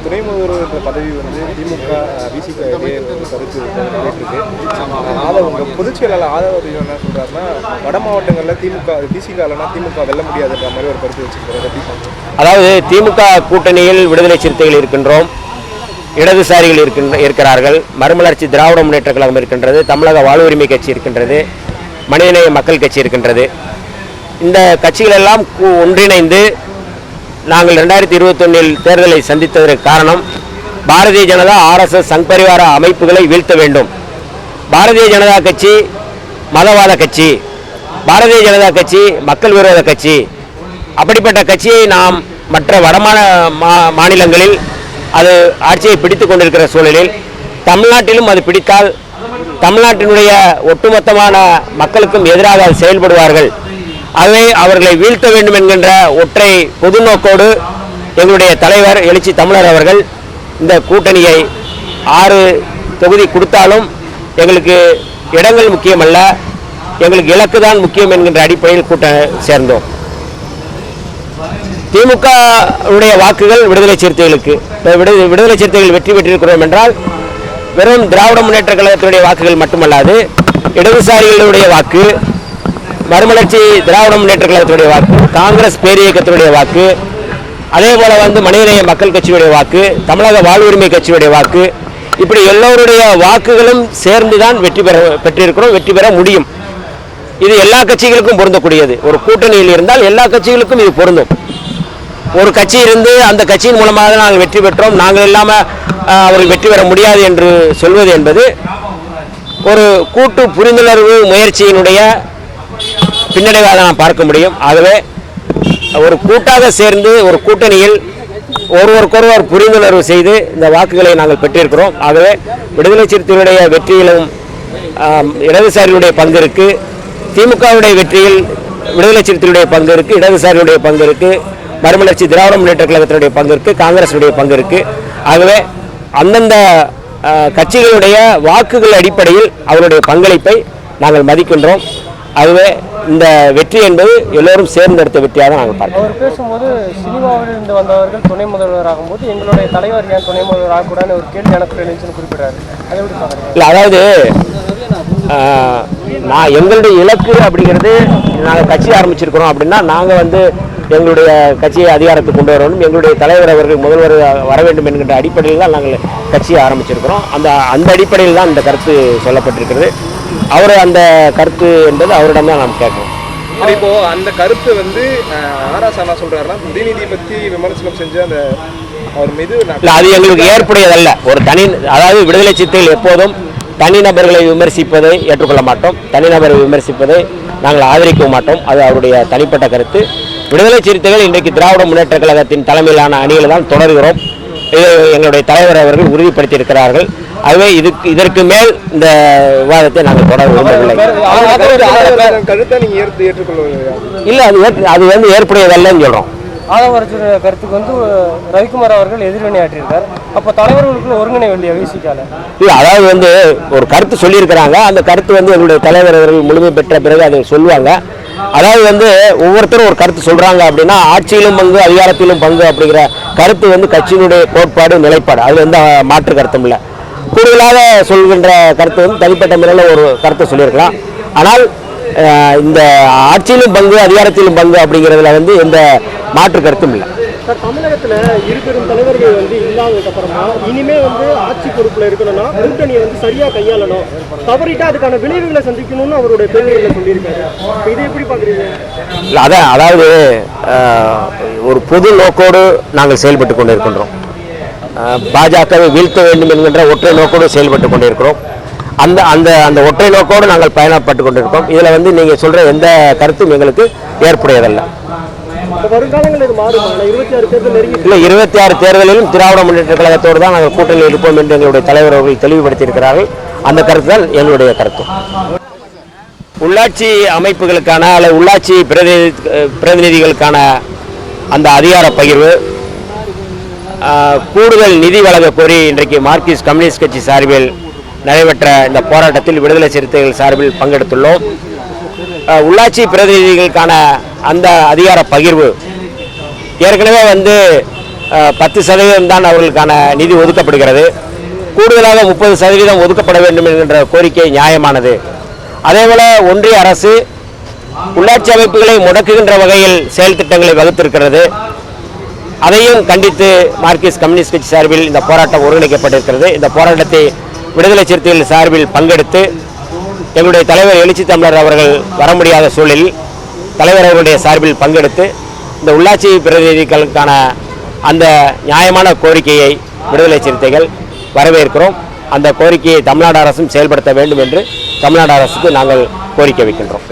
துணை முதல்வர் பதவி வந்து திமுக விசிக கருத்து இருக்கு. அதை உங்கள் பொதுச் செயலாளர் ஆதரவு என்ன சொல்கிறாருன்னா, வட மாவட்டங்களில் விசிகாலனா திமுக வெல்ல முடியாதுன்ற மாதிரி ஒரு கருத்து வச்சுருக்காரு. அதாவது திமுக கூட்டணியில் விடுதலை சிறுத்தைகள் இருக்கின்றோம், இடதுசாரிகள் இருக்கிறார்கள், மறுமலர்ச்சி திராவிட முன்னேற்ற கழகம் இருக்கின்றது, தமிழக வாழ்வுரிமை கட்சி இருக்கின்றது, மனிதநேய மக்கள் கட்சி இருக்கின்றது. இந்த கட்சிகளெல்லாம் ஒன்றிணைந்து நாங்கள் 2021 தேர்தலை சந்தித்ததற்கு காரணம் பாரதிய ஜனதா RSS சங் பரிவார அமைப்புகளை வீழ்த்த வேண்டும். பாரதிய ஜனதா கட்சி மதவாத கட்சி, பாரதிய ஜனதா கட்சி மக்கள் விரோத கட்சி. அப்படிப்பட்ட கட்சியை நாம் மற்ற வட மாநிலங்களில் அது ஆட்சியை பிடித்து கொண்டிருக்கிற சூழலில் தமிழ்நாட்டிலும் அது பிடித்தால் தமிழ்நாட்டினுடைய ஒட்டுமொத்தமான மக்களுக்கும் எதிராக அது செயல்படுவார்கள். ஆகவே அவர்களை வீழ்த்த வேண்டும் என்கின்ற ஒற்றை பொது நோக்கோடு எங்களுடைய தலைவர் எழுச்சி தமிழர் அவர்கள் இந்த கூட்டணியை 6 தொகுதி கொடுத்தாலும் எங்களுக்கு இடங்கள் முக்கியமல்ல, எங்களுக்கு இலக்கு தான் முக்கியம் என்கின்ற அடிப்படையில் சேர்ந்தோம். திமுக உடைய வாக்குகள் விடுதலை சிறுத்தைகளுக்கு. விடுதலை சிறுத்தைகள் வெற்றி பெற்றிருக்கிறோம் என்றால் வெறும் திராவிட முன்னேற்ற கழகத்தினுடைய வாக்குகள் மட்டுமல்லாது இடதுசாரிகளுடைய வாக்கு, மறுமலர்ச்சி திராவிட முன்னேற்ற கழகத்தினுடைய வாக்கு, காங்கிரஸ் பேரியக்கத்தினுடைய வாக்கு, அதே போல மனிதநேய மக்கள் கட்சியுடைய வாக்கு, தமிழக வாழ்வுரிமை கட்சியுடைய வாக்கு, இப்படி எல்லோருடைய வாக்குகளும் சேர்ந்துதான் பெற்றிருக்கிறோம், வெற்றி பெற முடியும். இது எல்லா கட்சிகளுக்கும் பொருந்தக்கூடியது. ஒரு கூட்டணியில் இருந்தால் எல்லா கட்சிகளுக்கும் இது பொருந்தும். ஒரு கட்சி இருந்து அந்த கட்சியின் மூலமாக நாங்கள் வெற்றி பெற்றோம், நாங்கள் இல்லாமல் அவர்கள் வெற்றி பெற முடியாது என்று சொல்வது என்பது ஒரு கூட்டு புரிந்துணர்வு முயற்சியினுடைய பின்னடைவாக நாம் பார்க்க முடியும். ஆகவே ஒரு கூட்டாக சேர்ந்து ஒரு கூட்டணியில் ஒருவருக்கொருவர் புரிந்துணர்வு செய்து இந்த வாக்குகளை நாங்கள் பெற்றிருக்கிறோம். ஆகவே விடுதலை சிறுத்தைகளுடைய வெற்றியிலும் இடதுசாரிகளுடைய பங்கு இருக்கு, திமுகவுடைய வெற்றியில் விடுதலை சிறுத்தைகளுடைய பங்கு இருக்கு, இடதுசாரிகளுடைய பங்கு இருக்கு, மறுமலர்ச்சி திராவிட முன்னேற்ற கழகத்தினுடைய பங்கு இருக்கு, காங்கிரசுடைய பங்கு இருக்கு. ஆகவே அந்தந்த கட்சிகளுடைய வாக்குகள் அடிப்படையில் அவருடைய பங்களிப்பை நாங்கள் மதிக்கின்றோம். ஆகவே இந்த வெற்றி என்பது எல்லோரும் சேர்ந்தெடுத்த வெற்றியாக நாங்கள் பார்க்கிறோம். அவர் பேசும்போது சினிமாவில் இருந்து வந்தவர்கள் துணை முதல்வர் ஆகும்போது எங்களுடைய தலைவர் ஏன் துணை முதல்வர் ஆகக்கூடாதுன்னு ஒரு கேள்வி எனக்கு எழுந்துச்சுன்னு குறிப்பிடாரு. அதை எப்படி பார்க்குறீங்க? இல்லை, அதாவது எங்களுடைய இலக்கு அப்படிங்கிறது, நாங்கள் கட்சி ஆரம்பிச்சிருக்கிறோம் அப்படின்னா நாங்கள் எங்களுடைய கட்சியை அதிகாரத்துக்கு கொண்டு வரணும், எங்களுடைய தலைவர் அவர்கள் முதல்வர் வர வேண்டும் என்கின்ற அடிப்படையில் தான் நாங்கள் கட்சியை ஆரம்பிச்சிருக்கிறோம். அந்த அடிப்படையில் தான் இந்த கருத்து சொல்லப்பட்டிருக்கிறது. அவர் அந்த கருத்து என்பது அவரிடம் தான் நாம் கேட்கணும். இப்போ அந்த கருத்து ஆராசா என்ன சொல்றாருன்னா, உதயநிதி பற்றி விமர்சனம் செஞ்சு அந்த அவர் மீது அது எங்களுக்கு ஏற்புடையதல்ல. ஒரு அதாவது விடுதலை சிறுத்தைகள் எப்போதும் தனிநபர்களை விமர்சிப்பதை ஏற்றுக்கொள்ள மாட்டோம், தனிநபரை விமர்சிப்பதை நாங்கள் ஆதரிக்க மாட்டோம். அது அவருடைய தனிப்பட்ட கருத்து. விடுதலை சிறுத்தைகள் இன்றைக்கு திராவிட முன்னேற்ற கழகத்தின் தலைமையிலான அணியில் தான் தொடர்கிறோம். எங்களுடைய தலைவர் அவர்கள் உறுதிப்படுத்தி இருக்கிறார்கள். ஆகவே இதற்கு மேல் இந்த விவாதத்தை நாங்கள் தொடர விரும்பவில்லை. இல்லை, அது ஏற்புடையதல்லன்னு சொல்கிறோம். ஆதவரஜுடைய கருத்துக்கு ரவிக்குமார் அவர்கள் எதிர்வினை ஆற்றியிருக்கார். அப்போ தலைவர்களுக்குள்ள ஒருங்கிணைவில்லையா விசிகால? இல்லை, அதாவது ஒரு கருத்து சொல்லியிருக்கிறாங்க. அந்த கருத்து எங்களுடைய தலைவர் அவர்கள் முழுமை பெற்ற பிறகு அதை சொல்லுவாங்க. அதாவது ஒவ்வொருத்தரும் ஒரு கருத்து சொல்றாங்க அப்படின்னா ஆட்சியிலும் பங்கு அதிகாரத்திலும் பங்கு அப்படிங்கிற கருத்து கட்சியினுடைய கோட்பாடு நிலைப்பாடு, அது மாற்று கருத்தும் இல்லை. கூடுதலாக சொல்கின்ற கருத்து தனிப்பட்ட முறையில் ஒரு கருத்தை சொல்லியிருக்கலாம். ஆனால் இந்த ஆட்சியிலும் பங்கு அதிகாரத்திலும் பங்கு அப்படிங்கிறதுல எந்த மாற்று கருத்தும் இல்லை. தமிழகத்தில் இருபெரும் தலைவர்கள் இல்லாததுக்கு அப்புறமா இனிமே ஆட்சி பொறுப்புல இருக்கணும்னா கூட்டணியை சரியா கையாளணும், தவறிட்டா அதுக்கான விளைவுகளை சந்திக்கணும்னு அவருடைய பேட்டிகளை சொல்லியிருக்காரு. இதை எப்படி பாக்குறீங்க? இல்லை, அதாவது ஒரு பொது நோக்கோடு நாங்கள் செயல்பட்டு கொண்டிருக்கின்றோம். பாஜகவை வீழ்த்த வேண்டும் என்கின்ற ஒற்றை நோக்கோடு செயல்பட்டு கொண்டிருக்கிறோம். அந்த அந்த அந்த ஒற்றை நோக்கோடு நாங்கள் பயணப்பட்டு கொண்டிருக்கோம். இதில் நீங்கள் சொல்கிற எந்த கருத்தும் எங்களுக்கு ஏற்புடையதல்ல. இல்லை, 26 தேர்தலிலும் திராவிட முன்னேற்ற கழகத்தோடு தான் நாங்கள் கூட்டணியில் இருப்போம் என்று எங்களுடைய தலைவர் அவர்கள் தெளிவுபடுத்தியிருக்கிறார்கள். அந்த கருத்து தான் எங்களுடைய கருத்து. உள்ளாட்சி அமைப்புகளுக்கான அல்லது உள்ளாட்சி பிரதிநிதிகளுக்கான அந்த அதிகார பகிர்வு கூடுதல் நிதி வழங்க கோரி இன்றைக்கு மார்க்சிஸ்ட் கம்யூனிஸ்ட் கட்சி சார்பில் நடைபெற்ற இந்த போராட்டத்தில் விடுதலை சிறுத்தைகள் சார்பில் பங்கெடுத்துள்ளோம். உள்ளாட்சி பிரதிநிதிகளுக்கான அந்த அதிகார பகிர்வு ஏற்கனவே 10% தான் அவர்களுக்கான நிதி ஒதுக்கப்படுகிறது. கூடுதலாக 30% ஒதுக்கப்பட வேண்டும் என்கின்ற கோரிக்கை நியாயமானது. அதேபோல ஒன்றிய அரசு உள்ளாட்சி அமைப்புகளை முடக்குகின்ற வகையில் செயல் திட்டங்களை வகுத்திருக்கிறது. அதையும் கண்டித்து மார்க்சிஸ்ட் கம்யூனிஸ்ட் கட்சி சார்பில் இந்த போராட்டம் ஒருங்கிணைக்கப்பட்டிருக்கிறது. இந்த போராட்டத்தை விடுதலை சிறுத்தைகள் சார்பில் பங்கெடுத்து எங்களுடைய தலைவர் எழுச்சி தமிழர் அவர்கள் வர முடியாத சூழலில் தலைவர் அவர்களுடைய சார்பில் பங்கெடுத்து இந்த உள்ளாட்சி பிரதிநிதிகளுக்கான அந்த நியாயமான கோரிக்கையை விடுதலை சிறுத்தைகள் வரவேற்கிறோம். அந்த கோரிக்கையை தமிழ்நாடு அரசும் செயல்படுத்த வேண்டும் என்று தமிழ்நாடு அரசுக்கு நாங்கள் கோரிக்கை வைக்கின்றோம்.